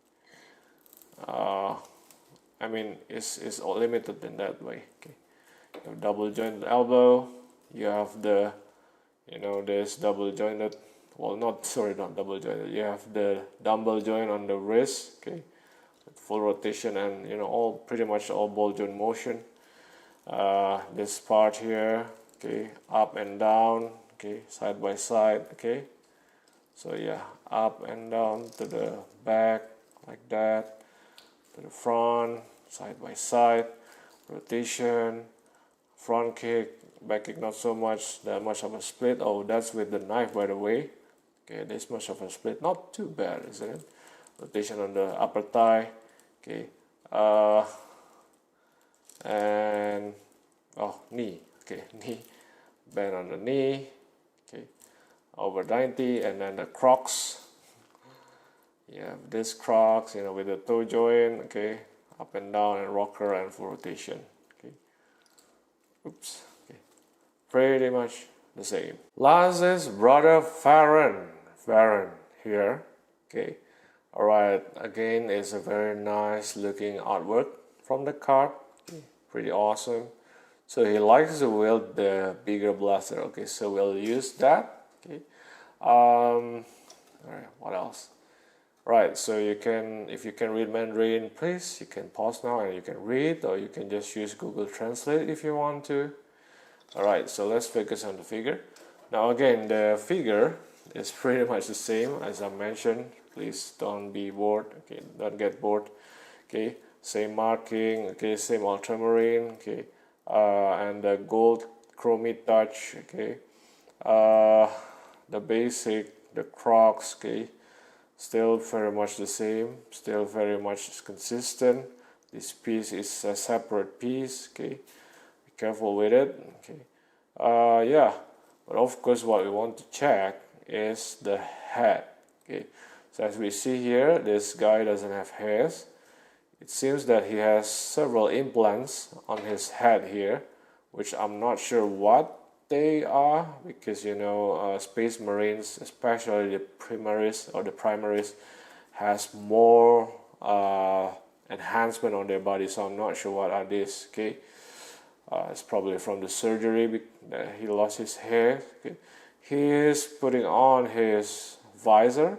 I mean, it's all limited in that way, okay. You have double jointed elbow, you have the, this double jointed, well, not double jointed, you have the dumbbell joint on the wrist, okay, with full rotation and, pretty much all ball joint motion. This part here, okay, up and down, okay, side by side, okay. So yeah, up and down to the back like that, to the front, side by side, rotation, front kick, back kick not so much, that much of a split. Oh, that's with the knife, by the way. Okay, this much of a split, not too bad, isn't it? Rotation on the upper thigh, okay, and knee, okay, knee, bend on the knee, okay, over 90, and then the crocs. You have this crocs, with the toe joint, okay, up and down and rocker and full rotation, okay. Oops, okay, pretty much the same. Last is brother Varron here, okay. Alright, again, it's a very nice looking artwork from the card, okay. Pretty awesome. So he likes to wield the bigger blaster, okay, so we'll use that, okay. Alright, what else? Right, so you can, if you can read Mandarin, please, you can pause now and you can read, or you can just use Google Translate if you want to. Alright, so let's focus on the figure. Now again, the figure is pretty much the same as I mentioned. Please don't be bored, okay, don't get bored, okay. Same marking, okay, same ultramarine, okay, and the gold chromey touch, okay. The basic, the crocs, okay, still very much the same, still very much consistent. This piece is a separate piece, okay, be careful with it, okay. Yeah, but of course what we want to check is the head, okay. So as we see here, this guy doesn't have hairs. It seems that he has several implants on his head here, which I'm not sure what they are, because Space Marines, especially the primaries, has more enhancement on their body, so I'm not sure what are these, okay. It's probably from the surgery that he lost his hair, okay. He is putting on his visor,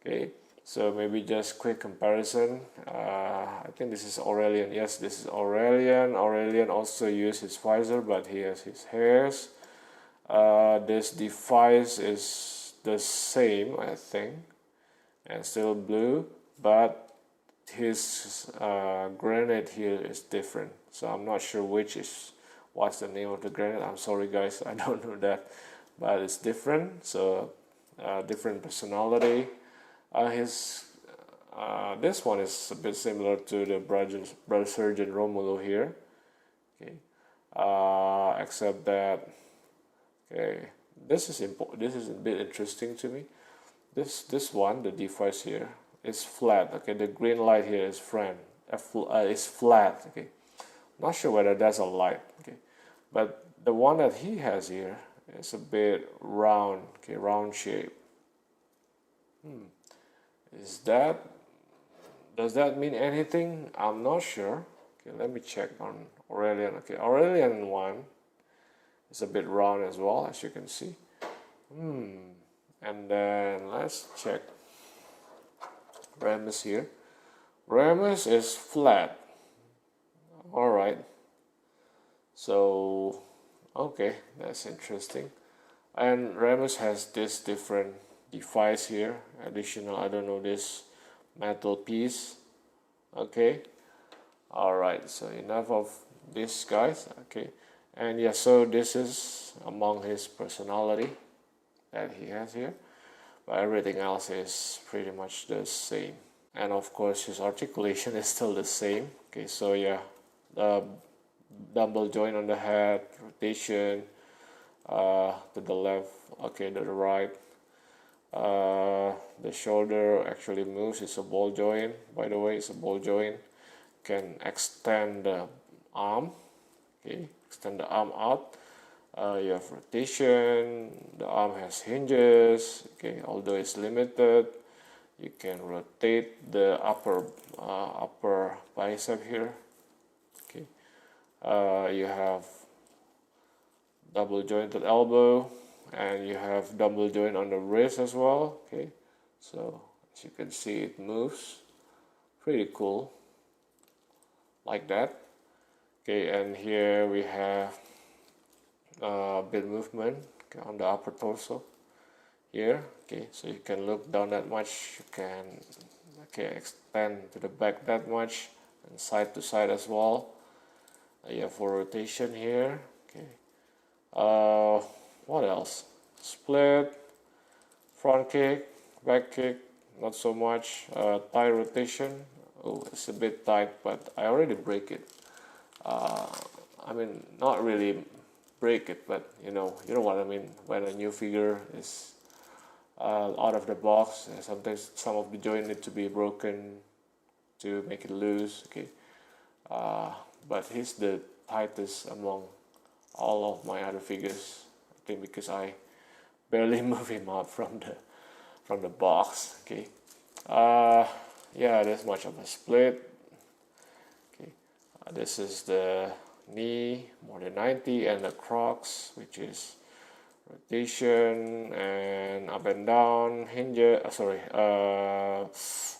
okay, so maybe just quick comparison. I think this is Aurelian. Yes, this is Aurelian. Aurelian also used his visor, but he has his hairs. This device is the same, I think, and still blue, but his granite here is different. So I'm not sure what's the name of the granite. I'm sorry guys, I don't know that, but it's different. So different personality. His this one is a bit similar to the Brother Surgeon Romulo here. Okay, except that, okay, this is a bit interesting to me. This one, the device here, is flat. Okay, the green light here is is flat. Okay, not sure whether that's a light. Okay, but the one that he has here is a bit round. Okay, round shape. Does that mean anything? I'm not sure. Okay, let me check on Aurelian. Okay, Aurelian one is a bit round as well, as you can see. And then let's check Remus here. Remus is flat. Alright. So, okay, that's interesting. And Remus has this different device here. Additional, I don't know, this metal piece. Okay. Alright, so enough of this, guys. Okay. And yeah, so this is among his personality that he has here, but everything else is pretty much the same. And of course his articulation is still the same. Okay, so yeah, the double joint on the head, rotation to the left, okay, to the right. The shoulder actually moves. It's a ball joint, by the way. It's a ball joint. Can extend the arm. Okay, extend the arm out. You have rotation. The arm has hinges. Okay, although it's limited, you can rotate the upper bicep here. Okay, you have double jointed elbow, and you have double joint on the wrist as well. Okay, so as you can see, it moves. Pretty cool, like that. Okay, and here we have a bit movement, okay, on the upper torso here. Okay, so you can look down that much. You can, okay, extend to the back that much, and side to side as well. You have for rotation here. Okay. What else? Split, front kick, back kick, not so much. Thigh rotation. Oh, it's a bit tight, but I already break it. I mean, not really break it, but you know what I mean. When a new figure is out of the box, sometimes some of the joint need to be broken to make it loose. Okay, but he's the tightest among all of my other figures. I think because I barely move him out from the box. Okay, yeah, there's much of a split. Okay, this is the knee, more than 90, and the Crocs, which is rotation and up and down, hinge,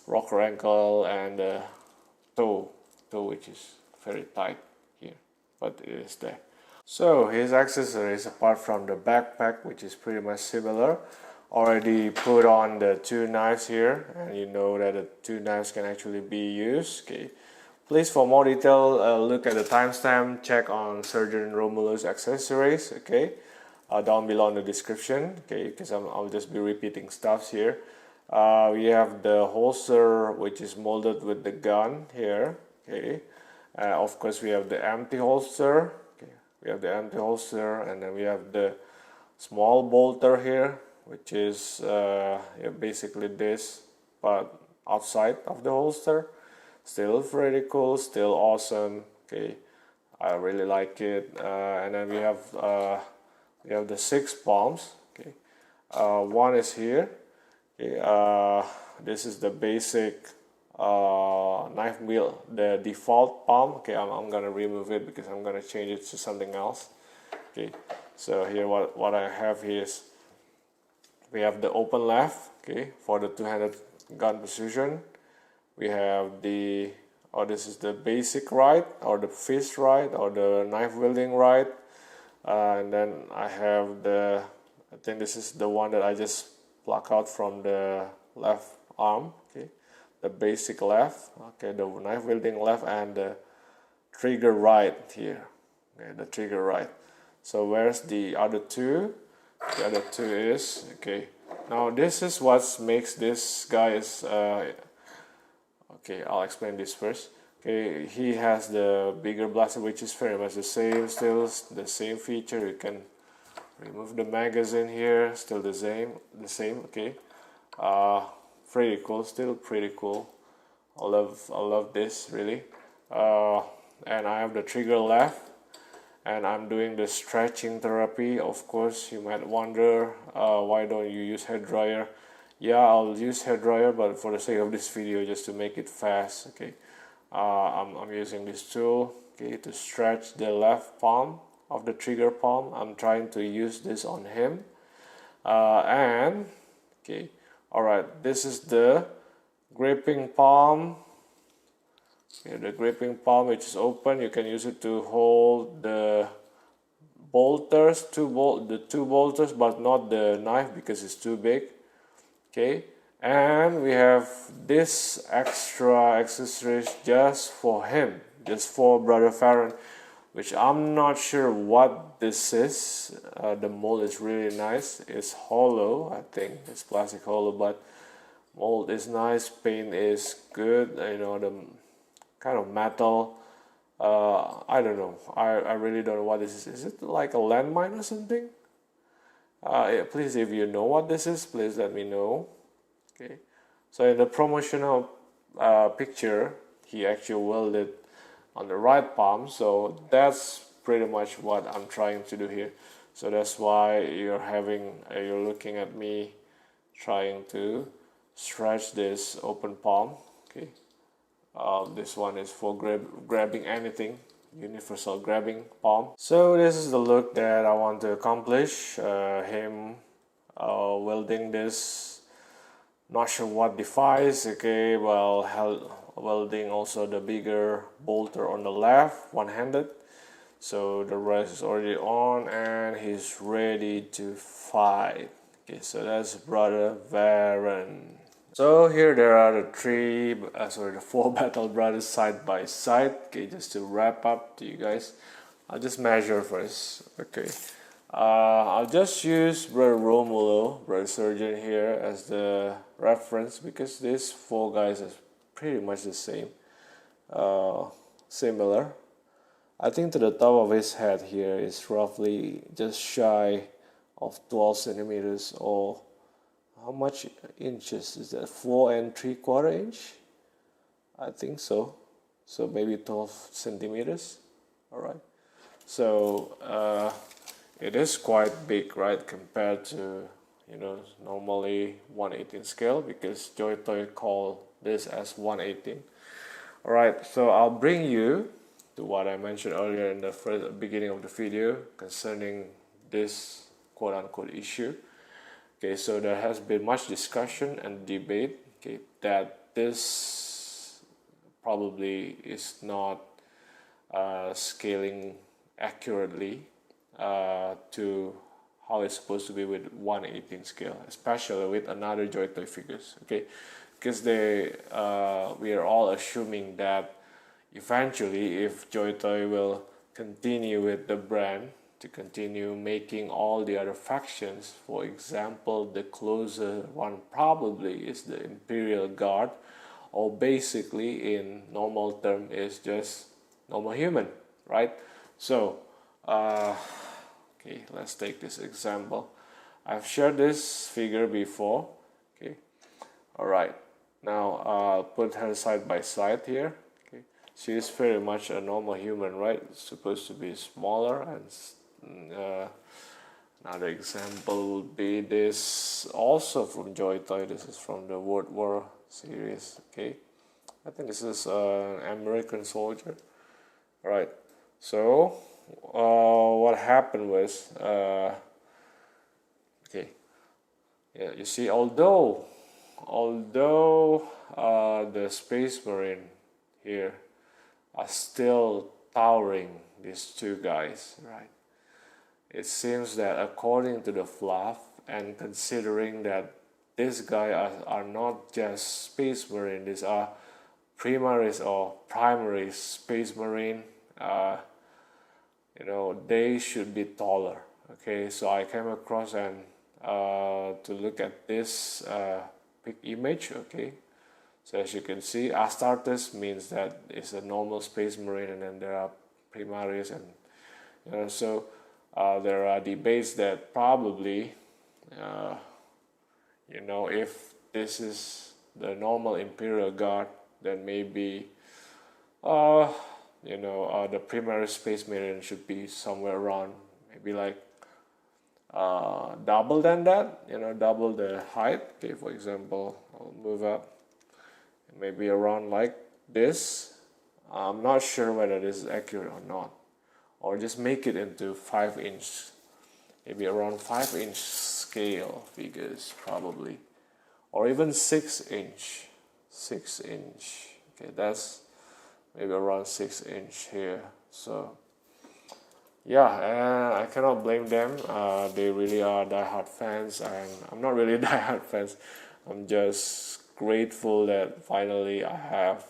rocker ankle, and toe, which is very tight here, but it is there. So his accessories, apart from the backpack, which is pretty much similar, already put on the two knives here, and you know that the two knives can actually be used. Okay, please, for more detail, look at the timestamp, check on Surgeon Romulo's accessories. Okay, down below in the description. Okay, because I'll just be repeating stuffs here. We have the holster, which is molded with the gun here. Okay, of course we have the empty holster. Okay, we have the empty holster, and then we have the small bolter here, which is yeah, basically this, but outside of the holster. Still pretty cool, still awesome. Okay, I really like it. And then we have the 6 palms. Okay, one is here. Okay, this is the basic knife wheel, the default palm. Okay, I'm gonna remove it because I'm gonna change it to something else. Okay, so here what I have here is we have the open left. Okay, for the two-handed gun position. We have this is the basic right, or the fist right, or the knife wielding right. And then I have I think this is the one that I just pluck out from the left arm. Okay, the basic left. Okay, the knife wielding left, and the trigger right here. Okay, the trigger right. So where's the other two? The other two is, okay. Now this is what makes this guy is Okay, I'll explain this first. Okay, he has the bigger blaster, which is very much the same, still the same feature. You can remove the magazine here, still the same. Okay, pretty cool, still pretty cool. I love this really. And I have the trigger left, and I'm doing the stretching therapy. Of course, you might wonder, why don't you use hair dryer? Yeah, I'll use hair dryer, but for the sake of this video, just to make it fast. Okay, I'm using this tool, okay, to stretch the left palm of the trigger palm. I'm trying to use this on him, and okay, all right, this is the gripping palm. Okay, the gripping palm, which is open. You can use it to hold the bolters, the two bolters, but not the knife because it's too big. Okay, and we have this extra accessories just for him, just for brother Varron, which I'm not sure what this is. The mold is really nice. It's hollow, I think it's plastic hollow, but mold is nice, paint is good. You know, the kind of metal, I don't know, I really don't know what this is it like a landmine or something? Please, if you know what this is, please let me know. Okay, so in the promotional picture, he actually welded on the right palm, so that's pretty much what I'm trying to do here. So that's why you're looking at me trying to stretch this open palm. Okay, this one is for grabbing anything, universal grabbing palm. So this is the look that I want to accomplish. Him welding this, not sure what device. Okay, well, welding also the bigger bolter on the left, one-handed. So the rest is already on, and he's ready to fight. Okay, so that's brother Varron. So here there are the four battle brothers side by side. Okay, just to wrap up to you guys, I'll just measure first. Okay, I'll just use brother Romulo, brother surgeon here as the reference, because these four guys are pretty much the same, similar. I think to the top of his head here is roughly just shy of 12 centimeters, or how much inches is that? 4 3/4 inch? I think so. So maybe 12 centimeters. All right. So it is quite big, right, compared to, you know, normally 1/18 scale, because JoyToy call this as 1/18. All right. So I'll bring you to what I mentioned earlier in the beginning of the video concerning this quote-unquote issue. Okay, so there has been much discussion and debate, okay, that this probably is not scaling accurately to how it's supposed to be with 1/18 scale, especially with another JoyToy figures. Okay, because we are all assuming that eventually, if JoyToy will continue with the brand, to continue making all the other factions, for example, the closer one probably is the Imperial Guard, or basically in normal term is just normal human, right? So okay, let's take this example. I've shared this figure before. Okay, all right, now I'll put her side by side here. Okay, she is very much a normal human, right? It's supposed to be smaller. And another example would be this, also from JoyToy. This is from the World War series. Okay, I think this is an American soldier. All right, so what happened was, okay, yeah, you see, although the Space Marine here are still towering, these two guys, right? It seems that according to the fluff, and considering that these guys are not just Space Marine, these are primaries or primary Space Marine, you know, they should be taller. Okay, so I came across and to look at this pic image. Okay, So as you can see, Astartes means that it's a normal space marine, and then there are Primaris, and so there are debates that probably if this is the normal Imperial Guard, then maybe the primary space marine should be somewhere around maybe like double than that, double the height. Okay, for example, I'll move up maybe around like this. I'm not sure whether this is accurate or not, or just make it into 5-inch, maybe around 5-inch scale figures probably, or even 6-inch. Okay, that's maybe around 6-inch here. So yeah, I cannot blame them. They really are diehard fans, and I'm not really diehard fans. I'm just grateful that finally I have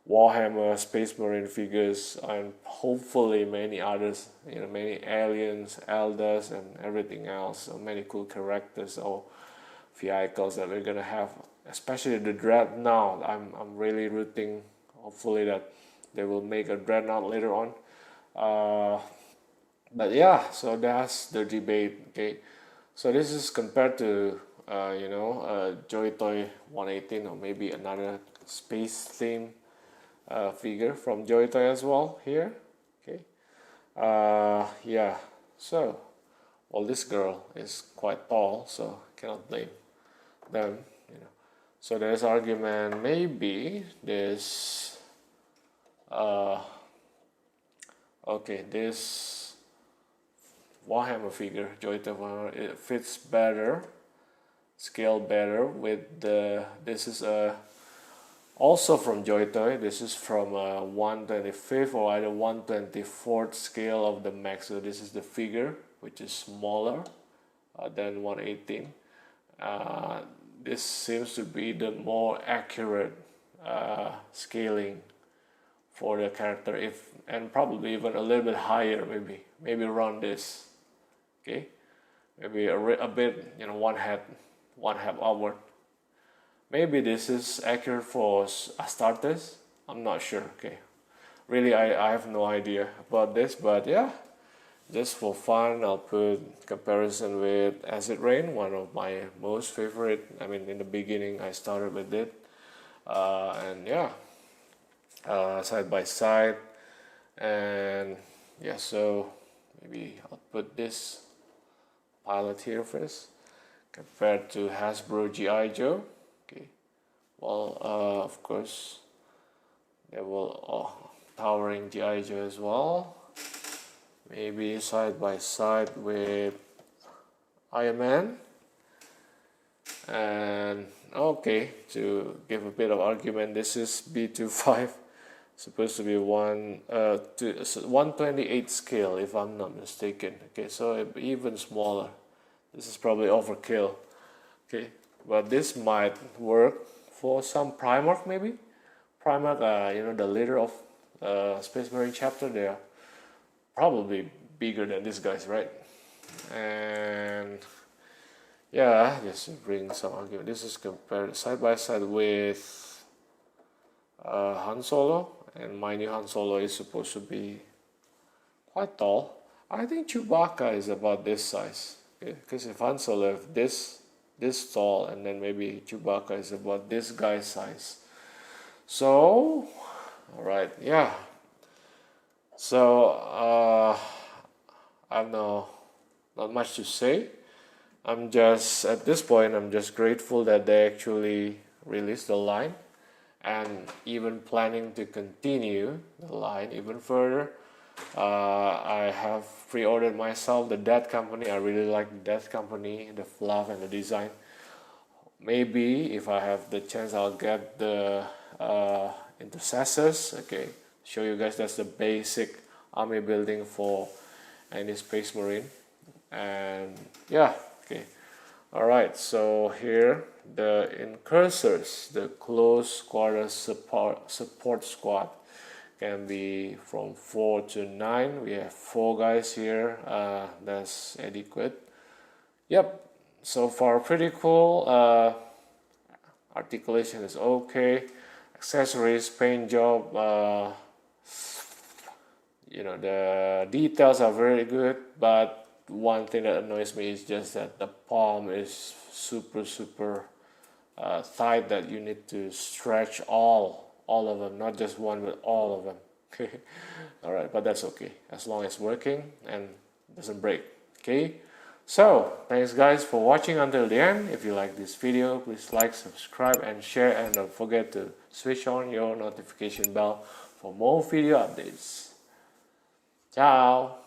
Warhammer Space Marine figures, and hopefully many others, many aliens, elders, and everything else. So many cool characters or vehicles that we're gonna have, especially the Dreadnought. I'm really rooting, hopefully, that they will make a Dreadnought later on. But yeah, so that's the debate. Okay, so this is compared to JoyToy 118, or maybe another space theme figure from JoyToy as well here. Okay, yeah. So, well, this girl is quite tall, so cannot blame them. So there's argument maybe this. Okay, this Warhammer figure, JoyToy Warhammer, it fits better, scale better with the. This is also from JoyToy. This is from 1/25 or either 1/24 scale of the mech. So this is the figure, which is smaller than 118. This seems to be the more accurate scaling for the character, and probably even a little bit higher, maybe around this. Okay, maybe a bit, one half upward. Maybe this is accurate for Astartes. I'm not sure. Okay, really, I have no idea about this, but yeah, just for fun, I'll put comparison with Acid Rain, one of my most favorite. I mean, in the beginning, I started with it, and yeah, side by side, and yeah, so maybe I'll put this pilot here first, compared to Hasbro G.I. Joe. Okay, well, of course, there will towering G.I. Joe as well. Maybe side by side with Iron Man. And okay, to give a bit of argument, this is B25, supposed to be 1/28 scale, if I'm not mistaken. Okay, so even smaller. This is probably overkill. Okay, but this might work for some Primarch, maybe. Primarch, the leader of Space Marine chapter, they are probably bigger than these guys, right? And yeah, just to bring some argument. This is compared side by side with Han Solo, and my new Han Solo is supposed to be quite tall. I think Chewbacca is about this size. Because if Han Solo is this tall, and then maybe Chewbacca is about this guy's size. So, all right, yeah. So I have not much to say. I'm just at this point, I'm just grateful that they actually released the line, and even planning to continue the line even further. I have pre-ordered myself the Death Company. I really like the Death Company, the fluff and the design. Maybe if I have the chance, I'll get the Intercessors. Okay, show you guys that's the basic army building for any Space Marine. And yeah, okay. Alright, so here the Incursors, the close quarters support squad, can be from 4 to 9. We have 4 guys here. That's adequate. Yep, so far pretty cool. articulation is okay, accessories, paint job, you know, the details are very good, but one thing that annoys me is just that the palm is super tight, that you need to stretch all of them, not just one but all of them. All right, but that's okay as long as it's working and doesn't break. Okay, so thanks guys for watching until the end. If you like this video, please like, subscribe and share, and don't forget to switch on your notification bell for more video updates. Ciao.